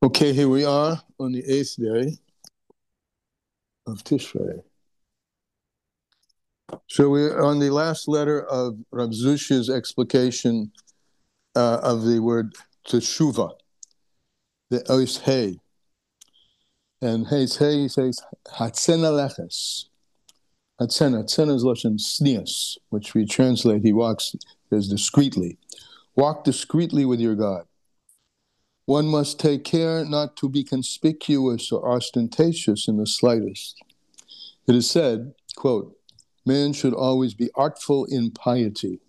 Okay, here we are on the 8th day of Tishrei. So we're on the last letter of Rav Zusha's explication of the word teshuva, the ois hey. And heis hey, he says, hatzena leches. Hatzena is lashon snias, which we translate, he walks, says discreetly. Walk discreetly with your God. One must take care not to be conspicuous or ostentatious in the slightest. It is said, quote, man should always be artful in piety.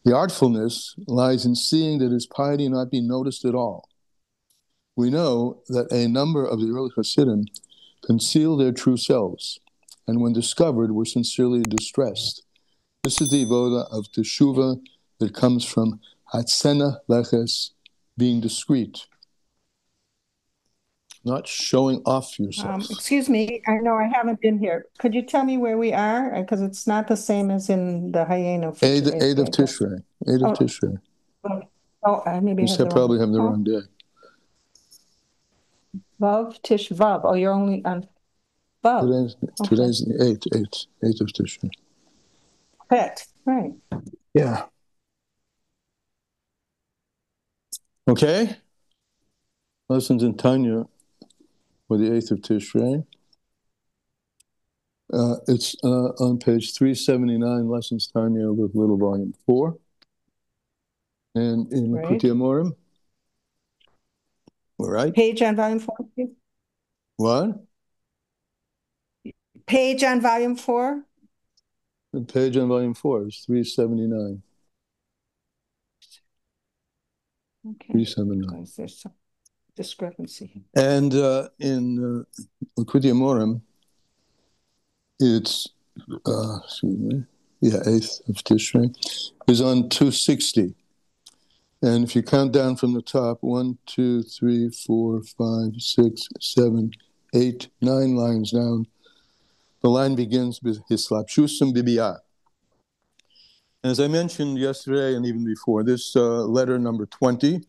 The artfulness lies in seeing that his piety not be noticed at all. We know that a number of the early Hasidim concealed their true selves, and when discovered were sincerely distressed. This is the avoda of teshuva that comes from hatzena leches, being discreet, not showing off yourself. Excuse me, I know I haven't been here. Could you tell me where we are? Because it's not the same as in the Hayenu. Eight of Tishrei. Eight of Tishrei. Maybe I You have the wrong. probably have the wrong day. Vav, Tish, Vav. Oh, you're only on Vav. Today's the 8th of Tishrei. Correct, right. Yeah. Okay. Lessons in Tanya for the 8th of Tishrei. It's on page 379, Lessons Tanya with Little Volume 4. And in Likutei Amorim. All right. Page on Volume 4, please. What? Page on Volume 4? The page on Volume 4 is 379. Okay. 379. There's some discrepancy. And in Likutei Amorim, it's, 8th of Tishrei, is on 260. And if you count down from the top, 1, 2, 3, 4, 5, 6, 7, 8, 9 lines down, the line begins with Hislapshusum bibiyah. As I mentioned yesterday and even before, this letter number 20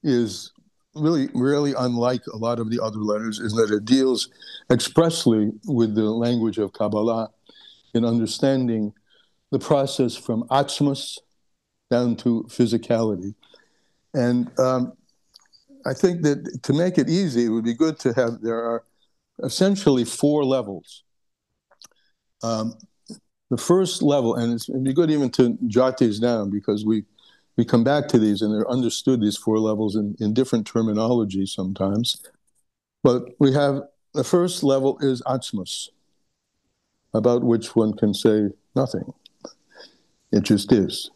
is really unlike a lot of the other letters, is that it deals expressly with the language of Kabbalah in understanding the process from atzmos down to physicality. And I think that to make it easy, it would be good to have, there are essentially 4 levels. The first level, and it'd be good even to jot these down because we come back to these and they're understood, these 4 levels in different terminology sometimes. But we have, the first level is atzmos, about which one can say nothing. It just is.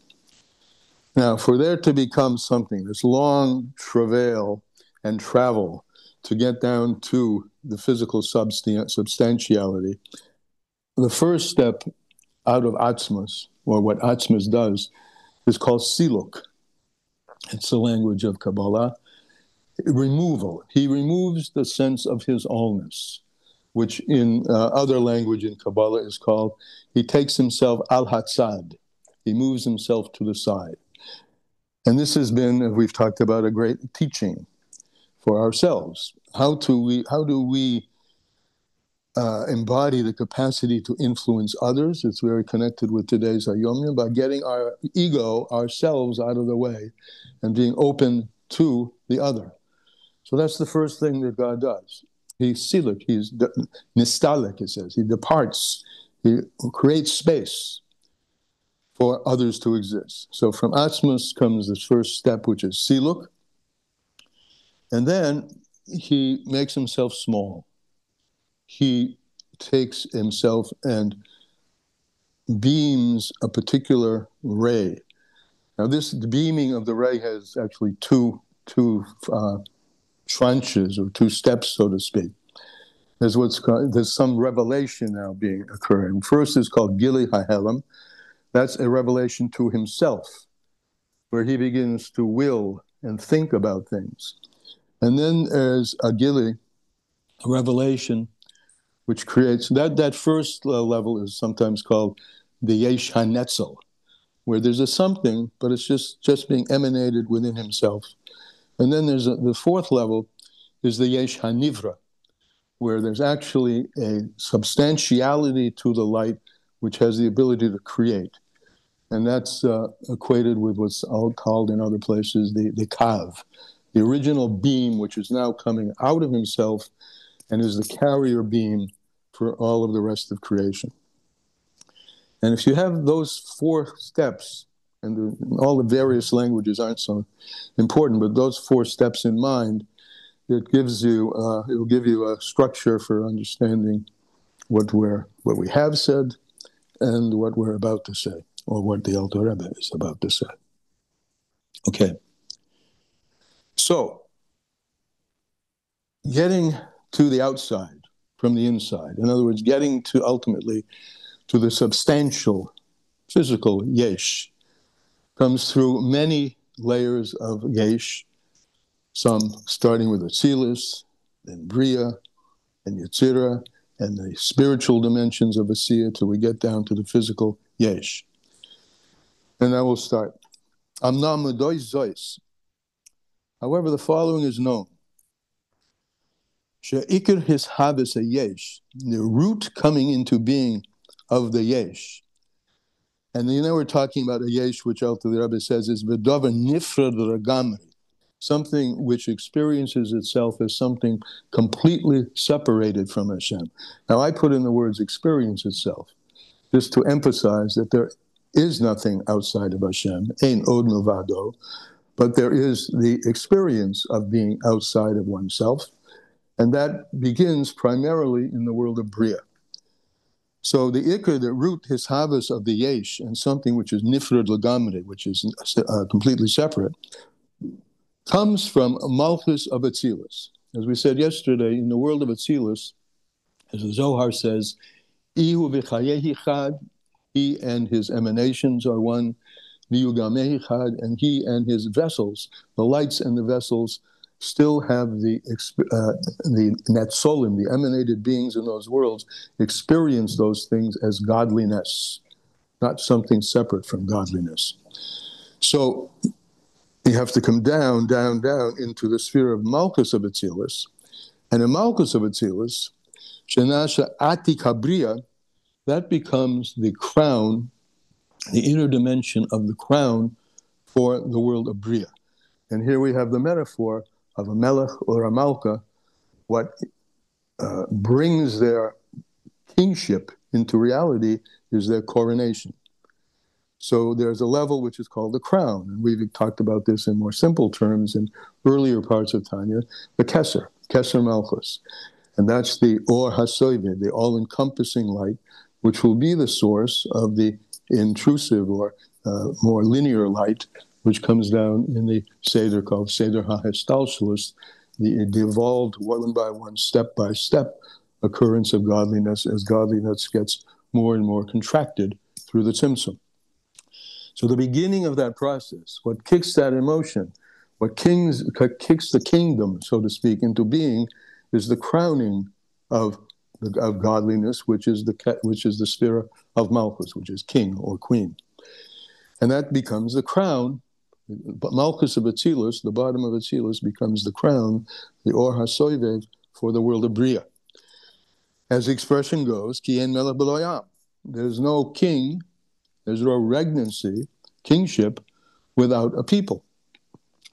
Now, for there to become something, this long travail and travel to get down to the physical substantiality, the first step out of atzmos, or what atzmos does, is called siluk. It's the language of Kabbalah. Removal. He removes the sense of his allness, which in other language in Kabbalah is called, he takes himself al-hatzad. He moves himself to the side. And this has been, as we've talked about, a great teaching for ourselves. How do we embody the capacity to influence others? It's very connected with today's Hayom by getting our ego, ourselves, out of the way and being open to the other. So that's the first thing that God does. He's siluk, he's nistalik, it says. He departs, he creates space for others to exist. So from atzmos comes this first step, which is siluk. And then he makes himself small. He takes himself and beams a particular ray. Now, the beaming of the ray has actually two tranches or 2 steps, so to speak. There's some revelation now occurring. First is called Gili HaHelam. That's a revelation to himself, where he begins to will and think about things. And then there's a Gili, a revelation, which creates, that first level is sometimes called the Yesh HaNetzel, where there's a something, but it's just being emanated within himself. And then there's the fourth level is the Yesh HaNivra, where there's actually a substantiality to the light which has the ability to create. And that's equated with what's called in other places the Kav, the original beam, which is now coming out of himself and is the carrier beam for all of the rest of creation. And if you have those four steps, and all the various languages aren't so important, but those four steps in mind, it gives you, it will give you a structure for understanding what we have said and what we're about to say, or what the Alter Rebbe is about to say. Okay. So, getting to the outside from the inside, in other words, getting to ultimately to the substantial physical yesh, comes through many layers of yesh, some starting with Atzilus, then Bria, and Yetzirah, and the spiritual dimensions of Asiya till we get down to the physical yesh. And I will start. Amnam Medois Zois. However, the following is known. She'ikir his habis a yesh, the root coming into being of the yesh. And we're talking about a yesh, which Alter Rebbe says is v'dover nifrad ragamri, something which experiences itself as something completely separated from Hashem. Now, I put in the words experience itself, just to emphasize that there is nothing outside of Hashem, ein od milvado, but there is the experience of being outside of oneself, and that begins primarily in the world of Bria. So the ikar, the root, his havas of the yesh, and something which is nifrad lagamri, which is completely separate, comes from Malchus of Atzilus. As we said yesterday, in the world of Atzilus, as the Zohar says, Ihu v'chayehi chad, he and his emanations are one, v'yugamehi chad, and he and his vessels, the lights and the vessels, still have the netzolim, the emanated beings in those worlds, experience those things as godliness, not something separate from godliness. So you have to come down, down, down into the sphere of Malchus of Atzilus. And in Malchus of Atzilus, Shenasha Atik Habriya, that becomes the crown, the inner dimension of the crown for the world of Bria. And here we have the metaphor of a melech or a malka, what brings their kingship into reality is their coronation. So there's a level which is called the crown, and we've talked about this in more simple terms in earlier parts of Tanya, the Keser Malchus. And that's the Or HaSoive, the all-encompassing light, which will be the source of the intrusive or more linear light, which comes down in the Seder called Seder HaHestalshelus, the evolved one by one, step by step occurrence of godliness as godliness gets more and more contracted through the Tzimtzum. So the beginning of that process, what kicks that emotion, what kicks the kingdom, so to speak, into being, is the crowning of godliness, which is the sphere of Malchus, which is king or queen. And that becomes the crown. But Malchus of Atzilus, the bottom of Atzilus, becomes the crown, the Or HaSoivev, for the world of Bria. As the expression goes, Ki en melech b'lo yam. There's no king, there's no regnancy, kingship, without a people.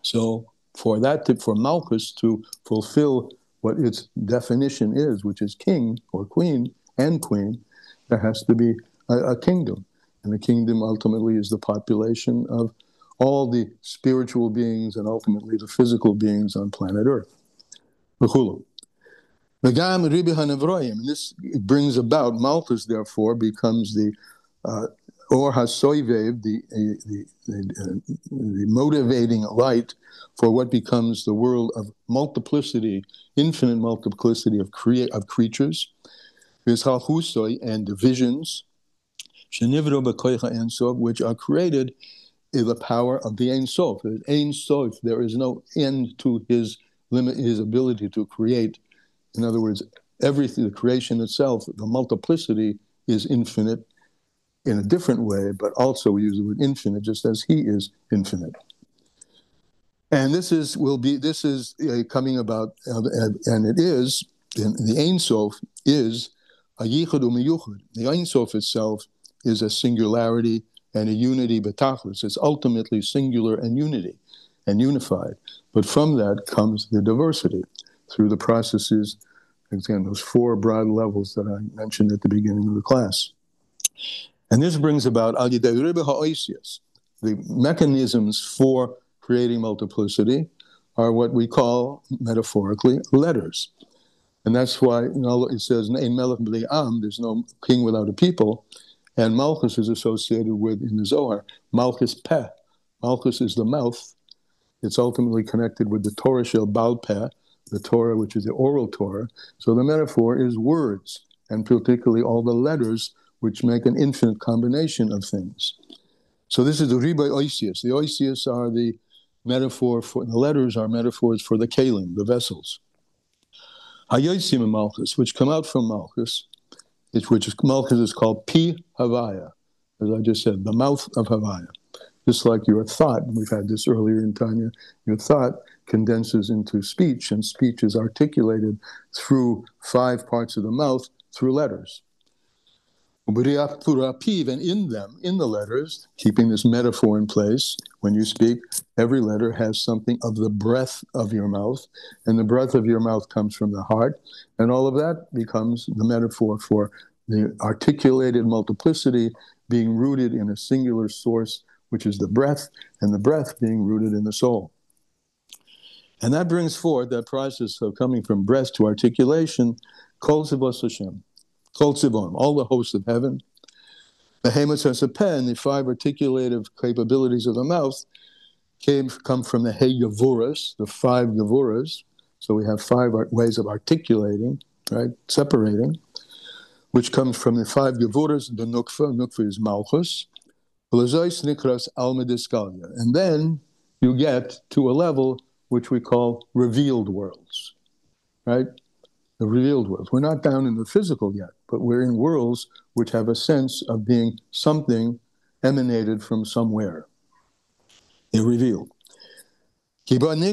So for Malchus to fulfill what its definition is, which is king or queen and queen, there has to be a kingdom. And the kingdom ultimately is the population of all the spiritual beings and ultimately the physical beings on planet Earth. And this brings about, Malchus therefore becomes the Or HaSoivev, the motivating light for what becomes the world of multiplicity, infinite multiplicity of creatures, and divisions, which are created in the power of the Ein Sof. Ein Sof, there is no end to his ability to create. In other words, everything, the creation itself, the multiplicity is infinite in a different way, but also we use the word infinite just as he is infinite. And this is coming about, and it is, the Ein Sof is a yichud u'miyuchud. The Ein Sof itself is a singularity and a unity betachlis. It's ultimately singular and unity and unified. But from that comes the diversity through the processes, again, those four broad levels that I mentioned at the beginning of the class. And this brings about al yidei riba ha'oisius. The mechanisms for creating multiplicity are what we call, metaphorically, letters. And that's why it says, Ein melech b'li am, there's no king without a people. And Malchus is associated with, in the Zohar, Malchus Peh. Malchus is the mouth. It's ultimately connected with the Torah Shel Baal Peh, the Torah, which is the oral Torah. So the metaphor is words, and particularly all the letters, which make an infinite combination of things. So this is the Ribai Oisius. The Oisius are the metaphor for, the letters are metaphors for the Kalim, the vessels. Hayosim and Malchus, which come out from Malchus, Malchus is called Pi Havaya, as I just said, the mouth of Havaya. Just like your thought, we've had this earlier in Tanya, your thought condenses into speech, and speech is articulated through 5 parts of the mouth through letters. And in them, in the letters, keeping this metaphor in place, when you speak, every letter has something of the breath of your mouth, and the breath of your mouth comes from the heart, and all of that becomes the metaphor for the articulated multiplicity being rooted in a singular source, which is the breath, and the breath being rooted in the soul. And that brings forth that process of coming from breath to articulation, Kol Tzivos Hashem. Kol Tzivon, all the hosts of heaven. The Behemoth has a pen, the 5 articulative capabilities of the mouth come from the Hey Yavuras, the 5 Yavuras. So we have 5 ways of articulating, right, separating, which comes from the 5 Yavuras, the Nukva. Nukva is Malchus. And then you get to a level which we call revealed worlds, right? The revealed worlds. We're not down in the physical yet, but we're in worlds which have a sense of being something emanated from somewhere. They're revealed. And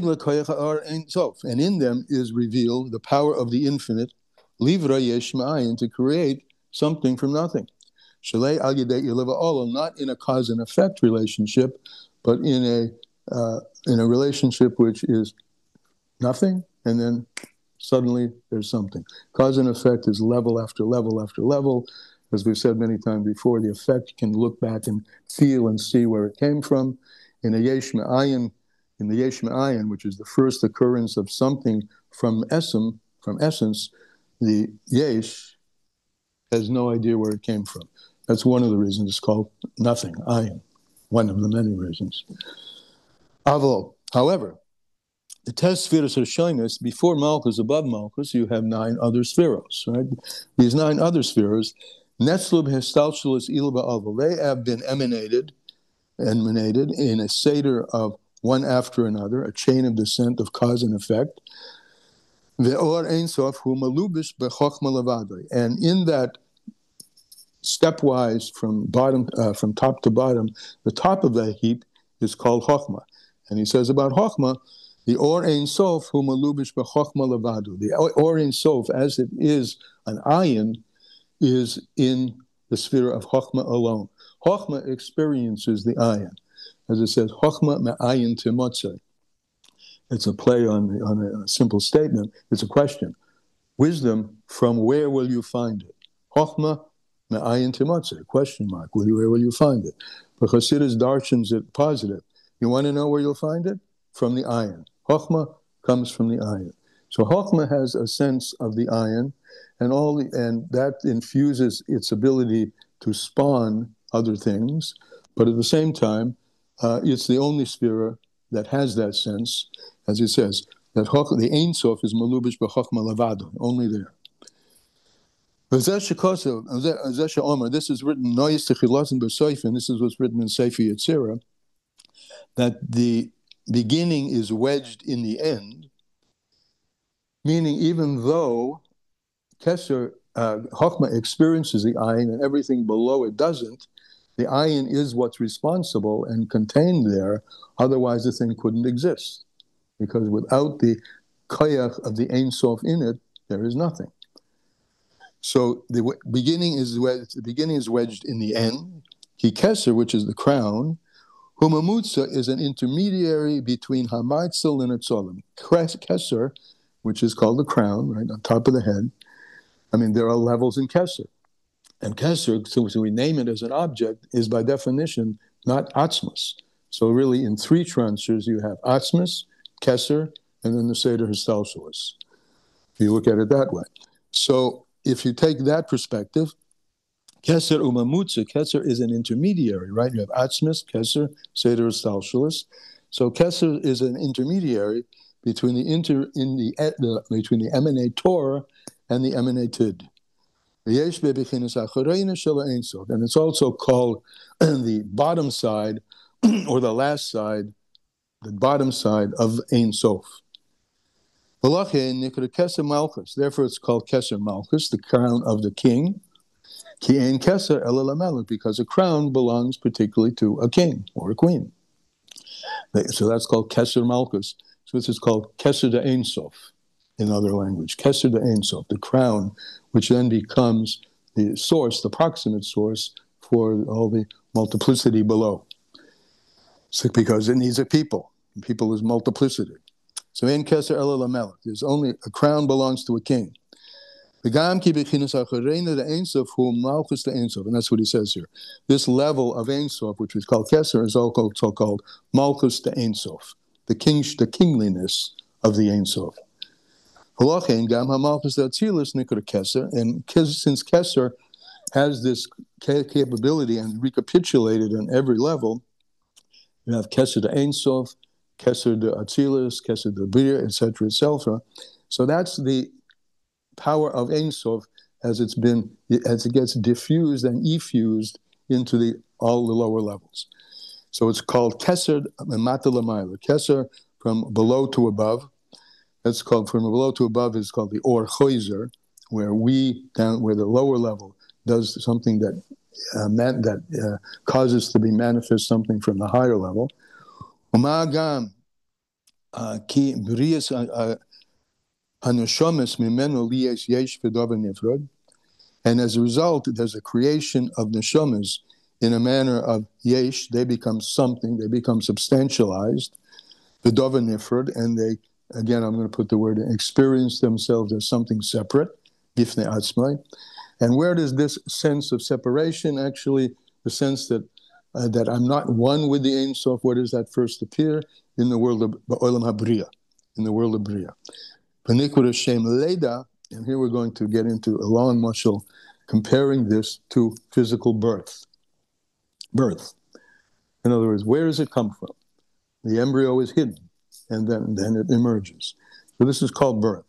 in them is revealed the power of the infinite, livra yesh ma'ayin, to create something from nothing. Not in a cause and effect relationship, but in a relationship which is nothing, and then suddenly there's something. Cause and effect is level after level after level. As we've said many times before, the effect can look back and feel and see where it came from. In the Yesh Me'ayin, which is the first occurrence of something from essence, the Yesh has no idea where it came from. That's one of the reasons it's called nothing, ayin, one of the many reasons. Avol, however, the test spheres are showing us, before Malchus, above Malchus, you have 9 other spheros, right? These 9 other spheros, Netzlub Hestalshalis Ilba Avol, they have been emanated in a seder of one after another, a chain of descent of cause and effect. Ve'or Ein Sof Hu Malubish B'Chochma Levadai, and in that stepwise from top to bottom, the top of that heap is called Chochma. And he says about Chochma, the Or Ein Sof Hu Malubish B'Chochma Levadu. The Or Ein Sof, as it is an ayin, is in the sphere of Chochma alone. Chochma experiences the ayin. As it says, Chochma me'ayin timotzei. It's a play on a simple statement. It's a question. Wisdom, from where will you find it? Chochma me'ayin timotzei, question mark. Where will you find it? But Chassidus darshans it positive. You want to know where you'll find it? From the ayin. Chochma comes from the ayin. So Chochma has a sense of the ayin, and that infuses its ability to spawn other things. But at the same time, it's the only sphere that has that sense, as it says, that the Ein Sof is malubish b'chochma levado, only there. This is written, and this is what's written in Sefer Yetzirah, that the beginning is wedged in the end, meaning even though Kesser, Chochma experiences the ayin and everything below it doesn't, the ayin is what's responsible and contained there, otherwise the thing couldn't exist. because without the koyach of the Ein Sof in it, there is nothing. So the beginning is wedged in the end. Ki keser, which is the crown. Humamutza is an intermediary between hamaitzel and atzolim. Keser, which is called the crown, right on top of the head. I mean, there are levels in keser. And keser, so we name it as an object, is by definition not atzmus. So really, in three transfers, you have atzmus, keser, and then the seder histalshalis. If you look at it that way. So if you take that perspective, keser umamutza, keser is an intermediary, right? You have atzmus, keser, seder histalshalis. So keser is an intermediary between between the emanator and the emanated. And it's also called the bottom side, or the last side, the bottom side of Ein Sof. Therefore, it's called Keser Malchus, the crown of the king. Because a crown belongs particularly to a king or a queen. So that's called Keser Malchus. So this is called Keser de Ein Sof in other language. Keser de Ein Sof, the crown, which then becomes the source, the proximate source for all the multiplicity below. So because it needs a people. People is multiplicity. So in Keser Ela Lamelech, there's only a crown belongs to a king. And that's what he says here. This level of Ein Sof, which is called Keser, is also called Malchus de Ein Sof, the kingliness of the Ein Sof. And since Keser has this capability and recapitulated on every level, you have Keser de Ein Sof, Keser de Atzilus, Keser de Bria, etc., etc. So that's the power of Ein Sof as it gets diffused and effused into all the lower levels. So it's called Keser Mata L'mayla, Keser from below to above. That's called from below to above is called the Or Choizer, where the lower level does something that causes to be manifest something from the higher level. And as a result, there's a creation of neshamas in a manner of yesh. They become something. They become substantialized. V'dova nifrod, and they, again, I'm going to put the word in, experience themselves as something separate. Gifnei atzmai. And where does this sense of separation, actually, the sense that I'm not one with the Ein Sof, where does that first appear? In the world of Olam HaBriya, in the world of Bria. V'nikur Hashem Leda, and here we're going to get into a long mushal, comparing this to physical birth. Birth. In other words, where does it come from? The embryo is hidden, and then it emerges. So this is called birth.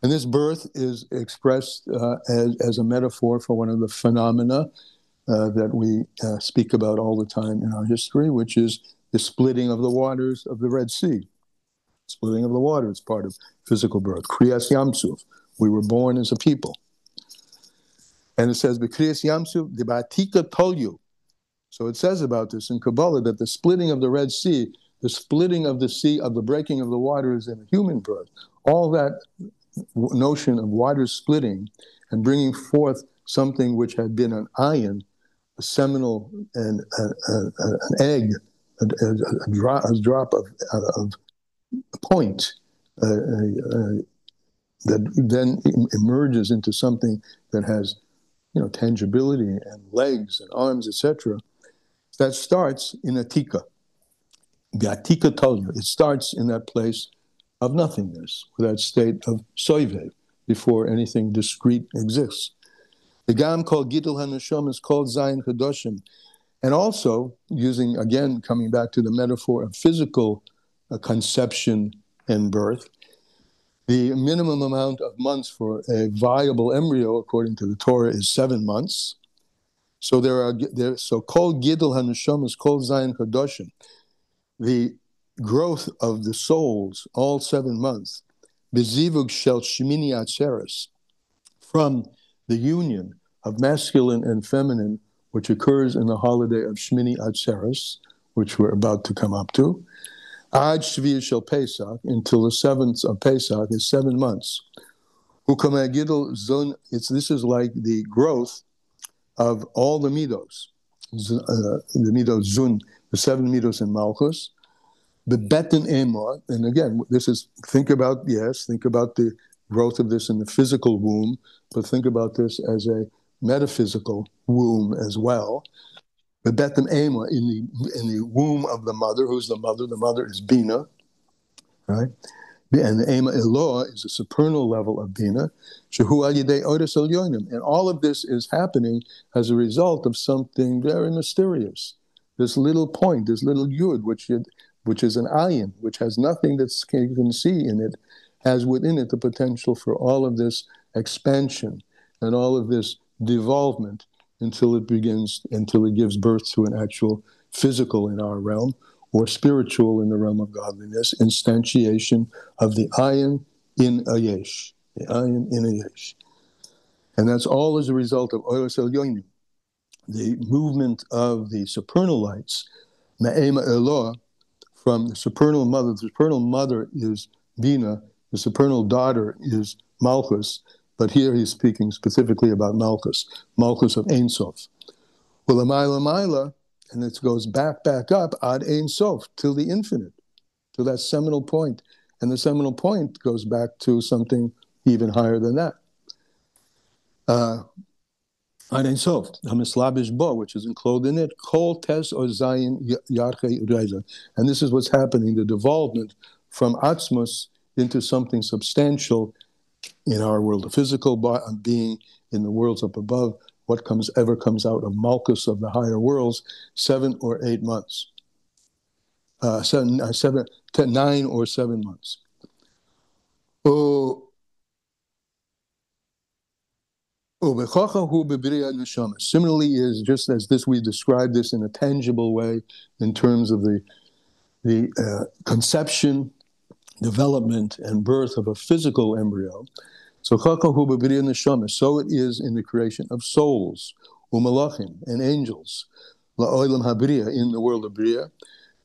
And this birth is expressed as a metaphor for one of the phenomena that we speak about all the time in our history, which is the splitting of the waters of the Red Sea. Splitting of the water is part of physical birth. Kriyas Yamsuf, we were born as a people. And it says, B'kriyas Yamsuf, Debatika Tolyu. So it says about this in Kabbalah that the splitting of the Red Sea, the splitting of the sea, of the breaking of the waters in human birth, all that notion of water splitting and bringing forth something which had been an ion, a seminal, and an egg, a drop of a point that then emerges into something that has, tangibility and legs and arms, etc. That starts in Atika. The Atika tells you it starts in that place of nothingness, with that state of soive, before anything discrete exists. The Gam called Gidul HaNeshama is called Zayin Kadoshim. And also, coming back to the metaphor of physical conception and birth, the minimum amount of months for a viable embryo, according to the Torah, is 7 months. So so called Gidul HaNeshama is called Zayin Kadoshim. The growth of the souls, all 7 months, Bezivug Shel Shmini Atzeres, from the union of masculine and feminine, which occurs in the holiday of Shmini Atzeres, which we're about to come up to. Ad Shviya Shel Pesach, until the 7th of Pesach, is 7 months. This is like the growth of all the midos. The midos Zun, the 7 midos in Malchus. The Betin Emor, and again, think about the growth of this in the physical womb, but think about this as a metaphysical womb as well. The Betin Emor, in the womb of the mother. Who's the mother? The mother is Bina, right? And the Ema Eloah is a supernal level of Bina. And all of this is happening as a result of something very mysterious. This little point, this little yud, which is an ayin, which has nothing that you can see in it, has within it the potential for all of this expansion and all of this devolvement until it gives birth to an actual physical in our realm, or spiritual in the realm of godliness, instantiation of the ayin in a yesh. The ayin in a yesh. And that's all as a result of Oros Elyonim, the movement of the supernal lights, Ma'ema Eloah, from the supernal mother. The supernal mother is Bina, the supernal daughter is Malchus, but here he's speaking specifically about Malchus of Ein Sof. Well, Maila, and it goes back up, ad Ein Sof, till the infinite, to that seminal point. And the seminal point goes back to something even higher than that. Ad Ein Sof, Hamislabish Bo, which is enclosed in it, Kol Tes or Zayin Yarchei Reza. And this is what's happening, the devolvement from Atzmus into something substantial in our world, the physical being in the worlds up above. What ever comes out of Malchus of the higher worlds, 7 or 8 months. 9 or 7 months. Similarly, is just as this, we describe this in a tangible way in terms of the conception, development, and birth of a physical embryo. So it is in the creation of souls, umalachim, and angels, la'olam habriya, in the world of Bria.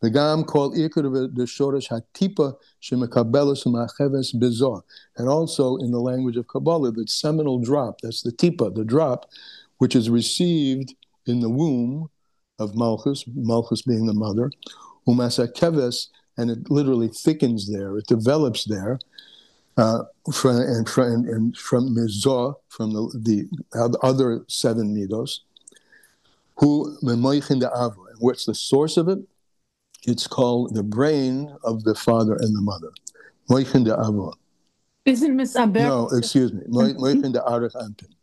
The Gam called Ikar the Shoresh Hatipa Shemakabelas Macheves Bezor. And also in the language of Kabbalah, the seminal drop, that's the tipa, the drop, which is received in the womb of Malchus being the mother, Umasakeves, and it literally thickens there, it develops there. From Mizah, from the other 7 midos, who memoichin the ava. What's the source of it? It's called the brain of the father and the mother. Moichin the ava. Isn't Miss Aber? No, excuse me. Moichin the arach anpin.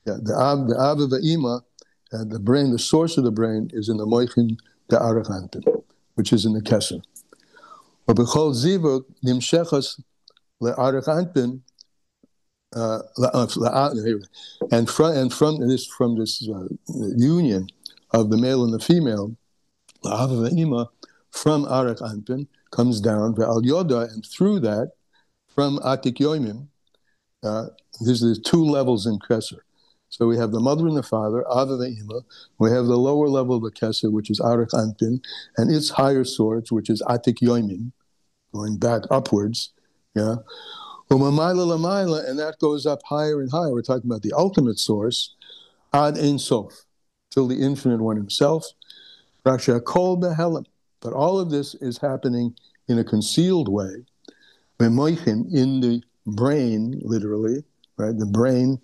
Yeah, the ava the ima, the brain, the source of the brain is in the moichin the arach anpin, which is in the keser. But b'chol zivuk nimshechas. And from this union of the male and the female, from Arak Anpin comes down Ve'al Yoda, and through that, from Atik Yoimim, there's the 2 levels in Keser. So we have the mother and the father, Ava Ve'ima. We have the lower level of the Keser, which is Arak Anpin, and its higher source, which is Atik Yoimim, going back upwards. Yeah, and that goes up higher and higher. We're talking about the ultimate source, Ad Ein Sof, till the infinite one himself. But all of this is happening in a concealed way, in the brain, literally, right? The brain,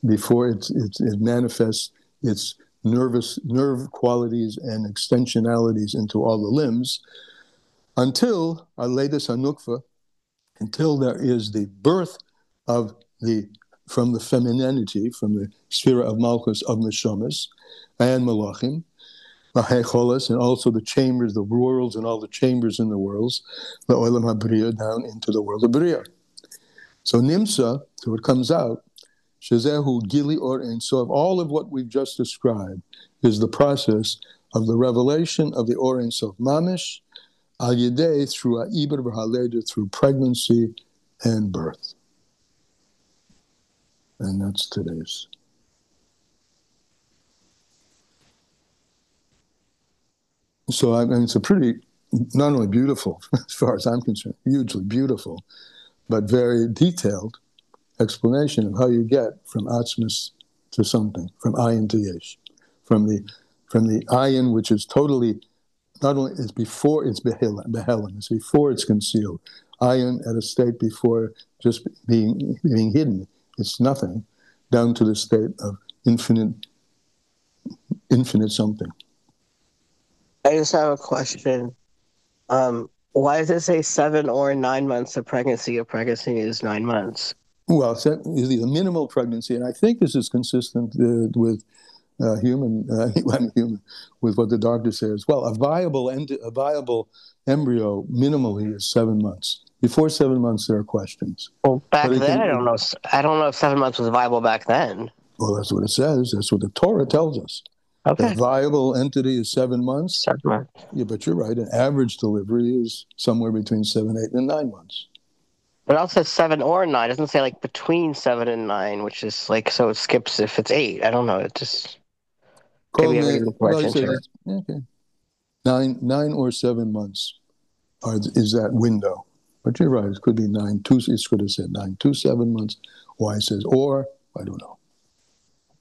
before it manifests its nerve qualities and extensionalities into all the limbs, until Aleidus Hanukva, until there is the birth of from the femininity, from the sphere of Malchus of Neshamas and Malachim, and also the chambers, the worlds, and all the chambers in the worlds, the Olam HaBriya, down into the world of Bria. So Nimsa, so it comes out, Shazehu Gili Or Ein Sof, all of what we've just described is the process of the revelation of the Or Ein Sof Mamish, Al Yedei, through Iber v'Haleda, through pregnancy and birth. And that's today's. So I mean, it's a pretty not only beautiful, as far as I'm concerned, hugely beautiful, but very detailed explanation of how you get from atzmus to something, from ayin to yesh, from the ayin, which is totally, not only is before it's behelim, it's before it's concealed. Ayin at a state before just being hidden, it's nothing, down to the state of infinite something. I just have a question. Why does it say 7 or 9 months of pregnancy if pregnancy is 9 months? Well, it's a minimal pregnancy, and I think this is consistent with human, with what the doctor says. Well, a viable embryo minimally is 7 months. Before 7 months, there are questions. Well, back then, I don't know. I don't know if 7 months was viable back then. Well, that's what it says. That's what the Torah tells us. Okay. The viable entity is 7 months. 7 months. Yeah, but you're right. An average delivery is somewhere between 7, 8, and 9 months. But it also says 7 or 9. It doesn't say like between 7 and 9, which is like, so it skips if it's 8. I don't know. It just could be a okay. 9 or 7 months is that window. But you're right. It could be 9. It could have said 9 to 7 months. Why it says or, I don't know.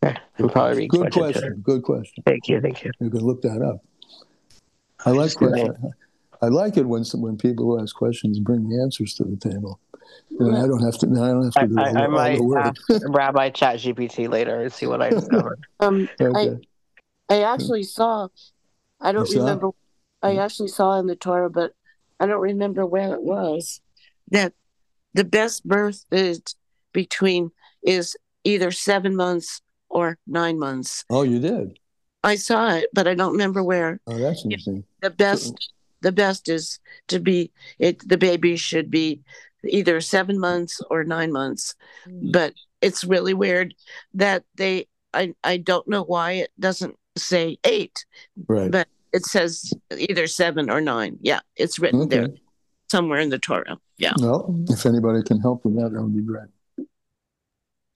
Okay. Probably good question. Good question. Thank you. You can look that up. I like it when people who ask questions bring the answers to the table. And I don't have to do all the work. Ask Rabbi ChatGPT later and see what I discover. Okay. I actually saw, I don't remember, I actually saw in the Torah, but I don't remember where it was, that the best birth is either 7 months or 9 months. Oh, you did? I saw it, but I don't remember where. Oh, that's interesting. The best is to be, the baby should be either 7 months or 9 months. But it's really weird that I don't know why it doesn't say 8. Right. But it says either 7 or 9. Yeah, it's written there somewhere in the Torah. Yeah. Well, if anybody can help with that would be great.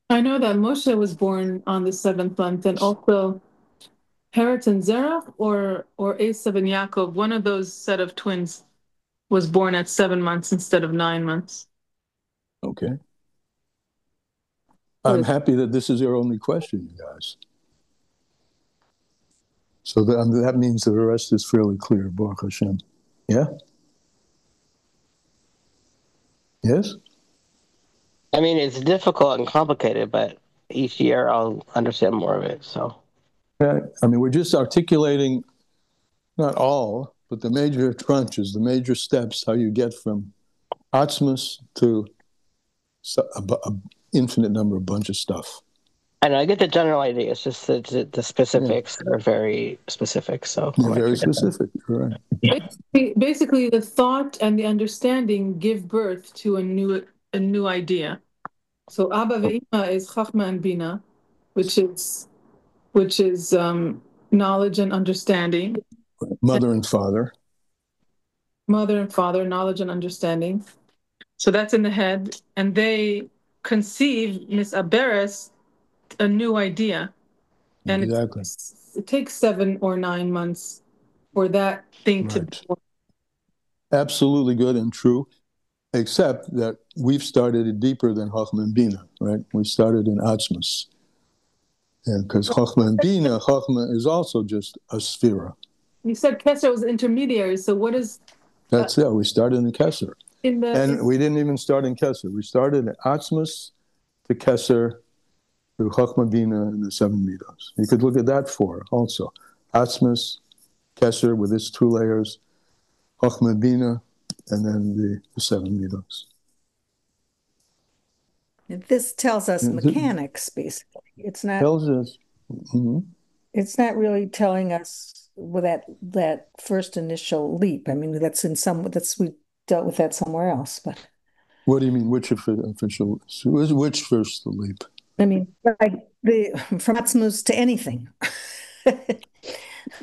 I know that Moshe was born on the 7th month, and also Peretz and Zerach or Esav and Yaakov, one of those set of twins was born at 7 months instead of 9 months. Okay. I'm happy that this is your only question, you guys. So that means the rest is fairly clear, Baruch Hashem. Yeah? Yes? I mean, it's difficult and complicated, but each year I'll understand more of it, so. Yeah, I mean, we're just articulating, not all, but the major tranches, the major steps, how you get from atzmus to an infinite number, a bunch of stuff. And I get the general idea. It's just that the specifics are very specific. So very specific, correct. Basically, the thought and the understanding give birth to a new idea. So Abba ve'ima is Chachma and Bina, which is knowledge and understanding. Mother and father. Mother and father, knowledge and understanding. So that's in the head, and they conceive Miss Aberes a new idea, and exactly. It takes 7 or 9 months for that thing to be born. Absolutely good and true, except that we've started it deeper than Chachma and Bina, right? We started in Atzmus. And because Chachma and Bina, Chachma is also just a sphera. You said Kesser was intermediary, so what is... That's we started in Kesser. And we didn't even start in Kesser. We started in Atzmus to Kesser, through Chachma Bina and the 7 midos. You could look at that also. Atzmus, Kesser with its 2 layers, Chachma Bina, and then the 7 midos. This tells us mechanics, basically. It's not. Tells us. It's not really telling us with that first initial leap. I mean, we dealt with that somewhere else. But what do you mean? Which first leap? I mean, like from Atzmus to anything.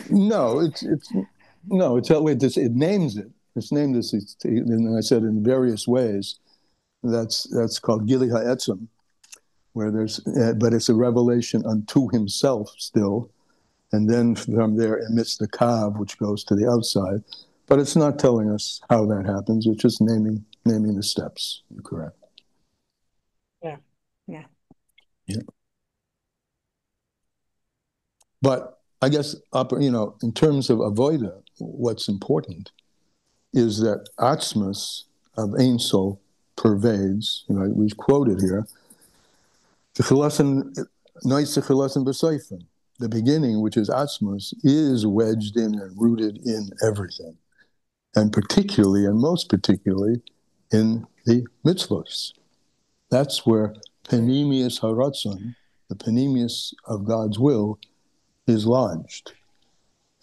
No, it names it. It's named this, and I said in various ways. That's called Gili Ha'etzim, where but it's a revelation unto himself still, and then from there emits the Kav, which goes to the outside. But it's not telling us how that happens. It's just naming the steps. You're correct. Yeah. But I guess, in terms of avoida, what's important is that atzmus of Ein Sof pervades. We've quoted here, the beginning, which is atzmus, is wedged in and rooted in everything, and particularly, and most particularly, in the mitzvahs. That's where panemius haratzon, the panemius of God's will, is lodged.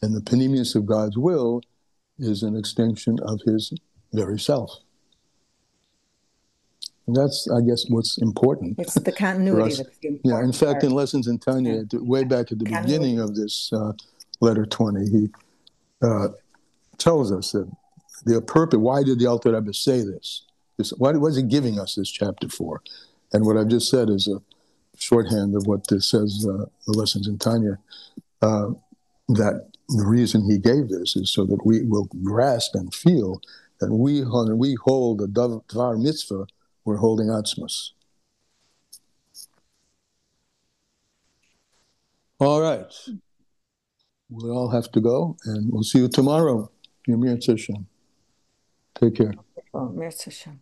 And the panemius of God's will is an extension of his very self. And that's, I guess, what's important. It's the continuity that's the important Yeah, in fact, part. In Lessons in Tanya, way back at the beginning of this letter 20, he tells us that the purpose, why did the Alter Rebbe say this? Why was he giving us this chapter for? And what I've just said is a shorthand of what this says, the Lessons in Tanya, that the reason he gave this is so that we will grasp and feel that we hold a dvar mitzvah, we're holding atzmus. All right. We'll all have to go, and we'll see you tomorrow. Yom Hashem. Take care. Oh, Mir Hashem.